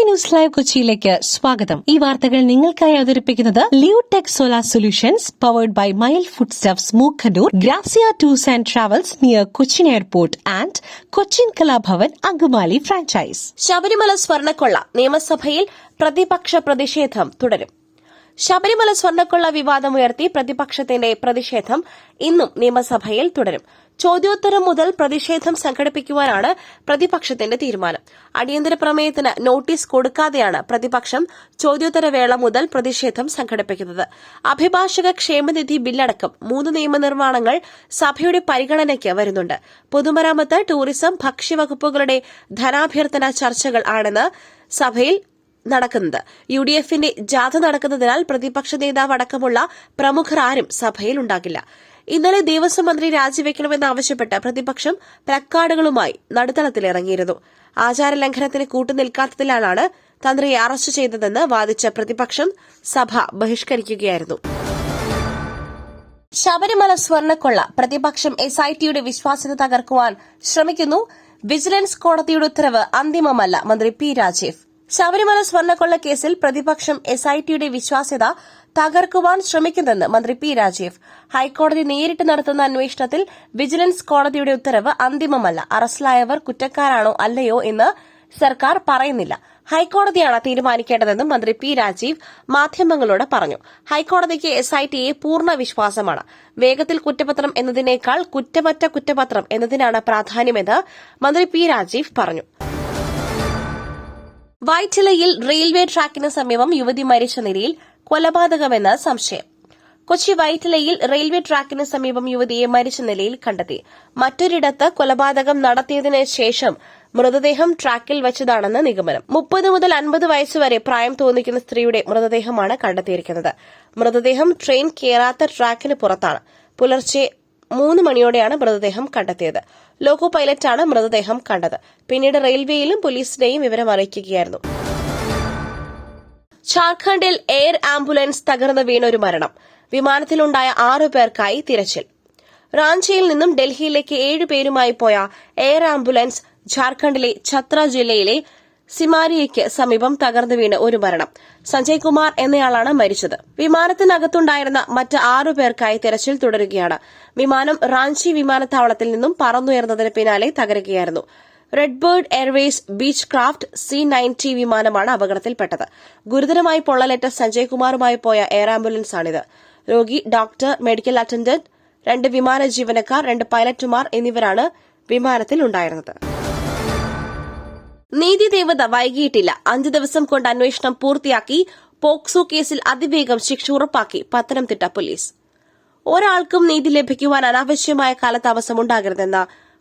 News live കൊച്ചിയിലേക്ക് സ്വാഗതം. ഈ വാർത്തകൾ നിങ്ങൾക്കായി അവതരിപ്പിക്കുന്നത് Leotech solar solutions powered by mile food stuffs Mookkannoor, Grazia tours and travels near Cochin airport and Cochin Kalabhavan Angamaly franchise. Sabarimala സ്വർണ്ണക്കൊള്ള നിയമസഭയിൽ പ്രതിപക്ഷ പ്രതിഷേധം തുടരും. ശബരിമല സ്വർണ്ണക്കൊള്ള വിവാദമുയർത്തി പ്രതിപക്ഷത്തിന്റെ പ്രതിഷേധം ഇന്നും നിയമസഭയിൽ തുടരും. ചോദ്യോത്തരം മുതൽ പ്രതിഷേധം സംഘടിപ്പിക്കുവാനാണ് പ്രതിപക്ഷത്തിന്റെ തീരുമാനം. അടിയന്തര പ്രമേയത്തിന് നോട്ടീസ് കൊടുക്കാതെയാണ് പ്രതിപക്ഷം ചോദ്യോത്തരവേള മുതൽ പ്രതിഷേധം സംഘടിപ്പിക്കുന്നത്. അഭിഭാഷക ക്ഷേമനിധി ബില്ലടക്കം 3 നിയമനിർമ്മാണങ്ങൾ സഭയുടെ പരിഗണനയ്ക്ക് വരുന്നുണ്ട്. പൊതുമരാമത്ത്, ടൂറിസം, ഭക്ഷ്യവകുപ്പുകളുടെ ധനാഭ്യർത്ഥന ചർച്ചകൾ ആണെന്ന് സഭയിൽ നടക്കുന്നത്. യുഡിഎഫിന്റെ ജാഥ നടക്കുന്നതിനാൽ പ്രതിപക്ഷ നേതാവ് അടക്കമുള്ള പ്രമുഖർ ആരും സഭയിൽ ഉണ്ടാകില്ല. ഇന്നലെ ദേവസ്വം മന്ത്രി രാജിവെക്കണമെന്നാവശ്യപ്പെട്ട് പ്രതിപക്ഷം പ്ലക്കാർഡുകളുമായി നടുത്തളത്തിലിറങ്ങിയിരുന്നു. ആചാരലംഘനത്തിന് കൂട്ടുനിൽക്കാത്തതിനാലാണ് തന്ത്രിയെ അറസ്റ്റ് ചെയ്തതെന്ന് വാദിച്ച പ്രതിപക്ഷം സഭ ബഹിഷ്കരിക്കുകയായിരുന്നു. ശബരിമല സ്വർണ്ണക്കൊള്ള പ്രതിപക്ഷം എസ്ഐടിയുടെ വിശ്വാസ്യത തകർക്കുവാൻ ശ്രമിക്കുന്നു. വിജിലൻസ് കോടതിയുടെ ഉത്തരവ് അന്തിമമല്ല, മന്ത്രി പി രാജീവ്. ശബരിമല സ്വർണ്ണക്കൊള്ള കേസിൽ പ്രതിപക്ഷം എസ്ഐടിയുടെ വിശ്വാസ്യത തകർക്കുവാൻ ശ്രമിക്കുന്നെന്ന് മന്ത്രി പി രാജീവ്. ഹൈക്കോടതി നേരിട്ട് നടത്തുന്ന അന്വേഷണത്തിൽ വിജിലൻസ് കോടതിയുടെ ഉത്തരവ് അന്തിമമല്ല. അറസ്റ്റിലായവർ കുറ്റക്കാരാണോ അല്ലയോ എന്ന് സർക്കാർ പറയുന്നില്ല. ഹൈക്കോടതിയാണ് തീരുമാനിക്കേണ്ടതെന്നും മന്ത്രി പി രാജീവ് മാധ്യമങ്ങളോട് പറഞ്ഞു. ഹൈക്കോടതിക്ക് എസ്ഐടിയെ പൂർണ്ണ വിശ്വാസമാണ്. വേഗത്തിൽ കുറ്റപത്രം എന്നതിനേക്കാൾ കുറ്റമറ്റ കുറ്റപത്രം എന്നതിനാണ് പ്രാധാന്യമെന്ന് മന്ത്രി പി രാജീവ് പറഞ്ഞു. വൈറ്റിലയിൽ റെയിൽവേ ട്രാക്കിന് സമീപം യുവതി മരിച്ച നിലയിൽ, കൊലപാതകമെന്ന് സംശയം. കൊച്ചി വൈറ്റിലയിൽ റെയിൽവേ ട്രാക്കിന് സമീപം യുവതിയെ മരിച്ച നിലയിൽ കണ്ടെത്തി. മറ്റൊരിടത്ത് കൊലപാതകം നടത്തിയതിനു ശേഷം മൃതദേഹം ട്രാക്കിൽ വച്ചതാണെന്ന് നിഗമനം. 30 മുതൽ 50 വയസ്സുവരെ പ്രായം തോന്നിക്കുന്ന സ്ത്രീയുടെ മൃതദേഹമാണ് കണ്ടെത്തിയിരിക്കുന്നത്. മൃതദേഹം ട്രെയിൻ കയറാത്ത ട്രാക്കിന് പുറത്താണ്. പുലർച്ചെ 3 മണിയോടെയാണ് മൃതദേഹം കണ്ടെത്തിയത്. ലോക്കോ പൈലറ്റാണ് മൃതദേഹം കണ്ടത്. പിന്നീട് റെയിൽവേയിലും പോലീസിനെയും വിവരം അറിയിക്കുകയായിരുന്നു. ഝാർഖണ്ഡിൽ എയർ ആംബുലൻസ് തകർന്ന് വീണൊരു മരണം. വിമാനത്തിലുണ്ടായ 6 പേർക്കായി തിരച്ചിൽ. റാഞ്ചിയിൽ നിന്നും ഡൽഹിയിലേക്ക് 7 പേരുമായി പോയ എയർ ആംബുലൻസ് ഝാർഖണ്ഡിലെ ഛത്ര ജില്ലയിലെ സിമാരിയയ്ക്ക് സമീപം തകർന്നു വീണ് ഒരു മരണം. സഞ്ജയ് കുമാർ എന്നയാളാണ് മരിച്ചത്. വിമാനത്തിനകത്തുണ്ടായിരുന്ന മറ്റ് 6 പേർക്കായി തെരച്ചിൽ തുടരുകയാണ്. വിമാനം റാഞ്ചി വിമാനത്താവളത്തിൽ നിന്നും പറന്നുയർന്നതിന് പിന്നാലെ തകരുകയായിരുന്നു. Red Bird Airways Beechcraft C-90 വിമാനമാണ് അപകടത്തിൽപ്പെട്ടത്. ഗുരുതരമായി പൊള്ളലേറ്റ സഞ്ജയ് കുമാറുമായി പോയ എയർ ആംബുലൻസാണിത്. രോഗി, ഡോക്ടർ, മെഡിക്കൽ അറ്റൻഡന്റ്, 2 വിമാന ജീവനക്കാർ, 2 പൈലറ്റുമാർ എന്നിവരാണ് വിമാനത്തിലുണ്ടായിരുന്നത്. നീതിദേവത വൈകിയിട്ടില്ല. 5 ദിവസം കൊണ്ട് അന്വേഷണം പൂർത്തിയാക്കി. പോക്സോ കേസിൽ അതിവേഗം ശിക്ഷ ഉറപ്പാക്കി പത്തനംതിട്ട പോലീസ്. ഒരാൾക്കും നീതി ലഭിക്കുവാൻ അനാവശ്യമായ കാലതാമസം ഉണ്ടാകരുതെന്ന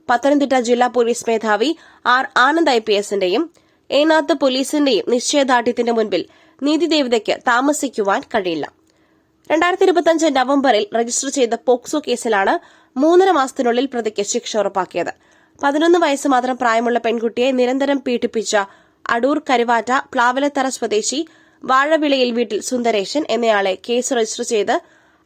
പത്തനംതിട്ട ജില്ലാ പോലീസ് മേധാവി ആർ ആനന്ദ് IPSന്റെയും ഏനാത്ത് പോലീസിന്റെയും നിശ്ചയദാർഢ്യത്തിന്റെ മുൻപിൽ നീതിദേവതയ്ക്ക് താമസിക്കുവാൻ കഴിയില്ല. 2025 നവംബറിൽ രജിസ്റ്റർ ചെയ്ത പോക്സോ കേസിലാണ് 3.5 മാസത്തിനുള്ളിൽ പ്രതിക്ക് ശിക്ഷ ഉറപ്പാക്കിയത്. 11 വയസ്സ് മാത്രം പ്രായമുള്ള പെൺകുട്ടിയെ നിരന്തരം പീഡിപ്പിച്ച അടൂർ കരുവാറ്റ പ്ലാവലത്തറ സ്വദേശി വാഴവിളയിൽ വീട്ടിൽ സുന്ദരേശൻ എന്നയാളെ കേസ് രജിസ്റ്റർ ചെയ്ത്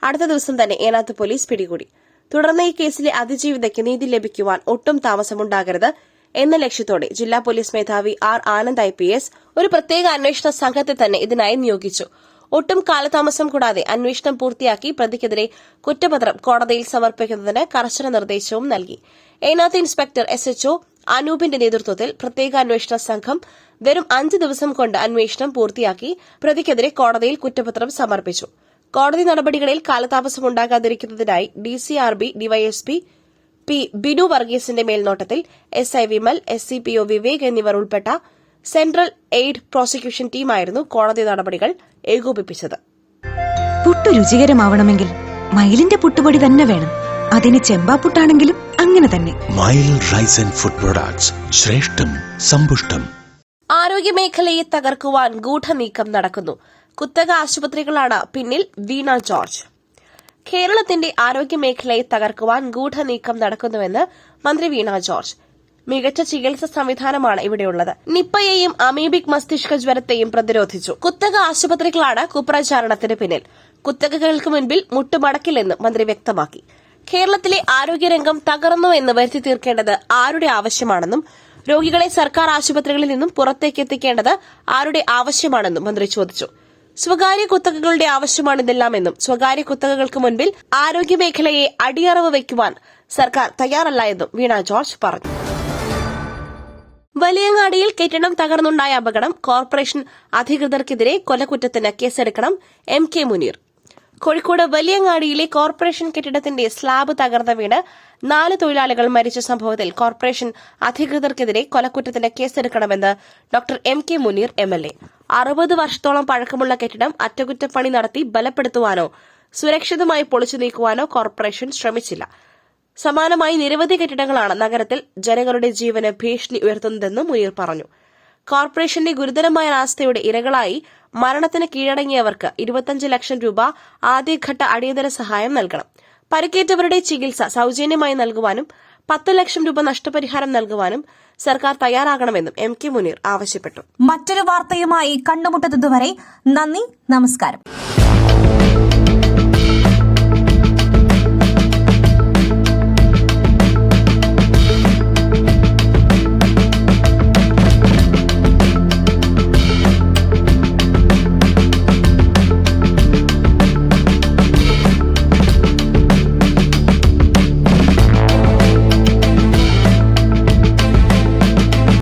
അടുത്ത ദിവസം തന്നെ ഏനാത്ത് പോലീസ് പിടികൂടി. തുടർന്ന് ഈ കേസിലെ അതിജീവിതയ്ക്ക് നീതി ലഭിക്കുവാൻ ഒട്ടും താമസമുണ്ടാകരുത് എന്ന ലക്ഷ്യത്തോടെ ജില്ലാ പോലീസ് മേധാവി ആർ ആനന്ദ് IPS ഒരു പ്രത്യേക അന്വേഷണ സംഘത്തെ തന്നെ ഇതിനായി നിയോഗിച്ചു. ഒട്ടും കാലതാമസം കൂടാതെ അന്വേഷണം പൂർത്തിയാക്കി പ്രതിക്കെതിരെ കുറ്റപത്രം കോടതിയിൽ സമർപ്പിക്കുന്നതിന് കർശന നിർദ്ദേശവും നൽകി. ഏനാത്ത് ഇൻസ്പെക്ടർ SHO അനൂപിന്റെ നേതൃത്വത്തിൽ പ്രത്യേക അന്വേഷണ സംഘം വെറും 5 ദിവസം കൊണ്ട് അന്വേഷണം പൂർത്തിയാക്കി പ്രതിക്കെതിരെ കോടതിയിൽ കുറ്റപത്രം സമർപ്പിച്ചു. കോടതി നടപടികളിൽ കാലതാമസം ഉണ്ടാകാതിരിക്കുന്നതിനായി DCRB DYSP P ബിനു വർഗീസിന്റെ മേൽനോട്ടത്തിൽ SI വിമൽ, SCPO വിവേക് എന്നിവർ ഉൾപ്പെട്ട സെൻട്രൽ എയ്ഡ് പ്രോസിക്യൂഷൻ ടീമായിരുന്നു കോടതി നടപടികൾ ഏകോപിപ്പിച്ചത്. പുട്ടു രുചികരമാവണമെങ്കിൽ മയിലിന്റെ പുട്ടുപൊടി തന്നെ വേണം. അതിന് ചെമ്പാപ്പുട്ടാണെങ്കിലും അങ്ങനെ തന്നെ. മയിൽ റൈസ് ആൻഡ് ഫുഡ് പ്രൊഡക്ട്സ്, ശ്രേഷ്ഠം സമ്പുഷ്ടം. ആരോഗ്യമേഖലയെ തകർക്കുവാൻ ഗൂഢനീക്കം നടക്കുന്നു. കുത്തക ആശുപത്രികളാണ് പിന്നിൽ. വീണ ജോർജ്. കേരളത്തിന്റെ ആരോഗ്യമേഖലയെ തകർക്കുവാൻ ഗൂഢനീക്കം നടക്കുന്നുവെന്ന് മന്ത്രി വീണ ജോർജ്. മികച്ച ചികിത്സാ സംവിധാനമാണ് ഇവിടെയുള്ളത്. നിപ്പയെയും അമീബിക് മസ്തിഷ്ക ജ്വരത്തെയും പ്രതിരോധിച്ചു. കുത്തക ആശുപത്രികളാണ് കുപ്രചാരണത്തിന് പിന്നിൽ. കുത്തകകൾക്ക് മുൻപിൽ മുട്ടുമടക്കില്ലെന്ന് മന്ത്രി വ്യക്തമാക്കി. കേരളത്തിലെ ആരോഗ്യരംഗം തകർന്നു എന്ന് വരുത്തി തീർക്കേണ്ടത് ആരുടെ ആവശ്യമാണെന്നും രോഗികളെ സർക്കാർ ആശുപത്രികളിൽ നിന്നും പുറത്തേക്ക് എത്തിക്കേണ്ടത് ആരുടെ ആവശ്യമാണെന്നും മന്ത്രി ചോദിച്ചു. സ്വകാര്യ കുത്തകകളുടെ ആവശ്യമാണിതെല്ലാമെന്നും സ്വകാര്യ കുത്തകകൾക്ക് മുൻപിൽ ആരോഗ്യമേഖലയെ അടിയറവ് വയ്ക്കുവാൻ സർക്കാർ തയ്യാറല്ല എന്നും വീണ ജോർജ് പറഞ്ഞു. വലിയങ്ങാടിയിൽ കെട്ടിടം തകർന്നുണ്ടായ അപകടം, കോർപ്പറേഷൻ അധികൃതർക്കെതിരെ കൊലക്കുറ്റത്തിന് കേസെടുക്കണം MK മുനീർ. കോഴിക്കോട് വലിയങ്ങാടിയിലെ കോർപ്പറേഷൻ കെട്ടിടത്തിന്റെ സ്ലാബ് തകർന്ന് വീണ് 4 തൊഴിലാളികൾ മരിച്ച സംഭവത്തിൽ കോർപ്പറേഷൻ അധികൃതർക്കെതിരെ കൊലക്കുറ്റത്തിന് കേസെടുക്കണമെന്ന് ഡോക്ടർ MK മുനീർ MLA. 60 വർഷത്തോളം പഴക്കമുള്ള കെട്ടിടം അറ്റകുറ്റപ്പണി നടത്തി ബലപ്പെടുത്തുവാനോ സുരക്ഷിതമായി പൊളിച്ചു നീക്കുവാനോ കോർപ്പറേഷൻ ശ്രമിച്ചില്ല. സമാനമായി നിരവധി കെട്ടിടങ്ങളാണ് നഗരത്തിൽ ജനങ്ങളുടെ ജീവന് ഭീഷണി ഉയർത്തുന്നതെന്നും മുനീർ പറഞ്ഞു. കോർപ്പറേഷന്റെ ഗുരുതരമായ അനാസ്ഥയുടെ ഇരകളായി മരണത്തിന് കീഴടങ്ങിയവർക്ക് 25 ലക്ഷം രൂപ ആദ്യഘട്ട അടിയന്തര സഹായം നൽകണം. പരിക്കേറ്റവരുടെ ചികിത്സ സൌജന്യമായി നൽകുവാനും 10 ലക്ഷം രൂപ നഷ്ടപരിഹാരം നൽകുവാനും സർക്കാർ തയ്യാറാകണമെന്നും MK മുനീർ ആവശ്യപ്പെട്ടു. മറ്റൊരു വാർത്തയുമായി കണ്ടുമുട്ടുന്നതുവരെ നന്ദി, നമസ്കാരം.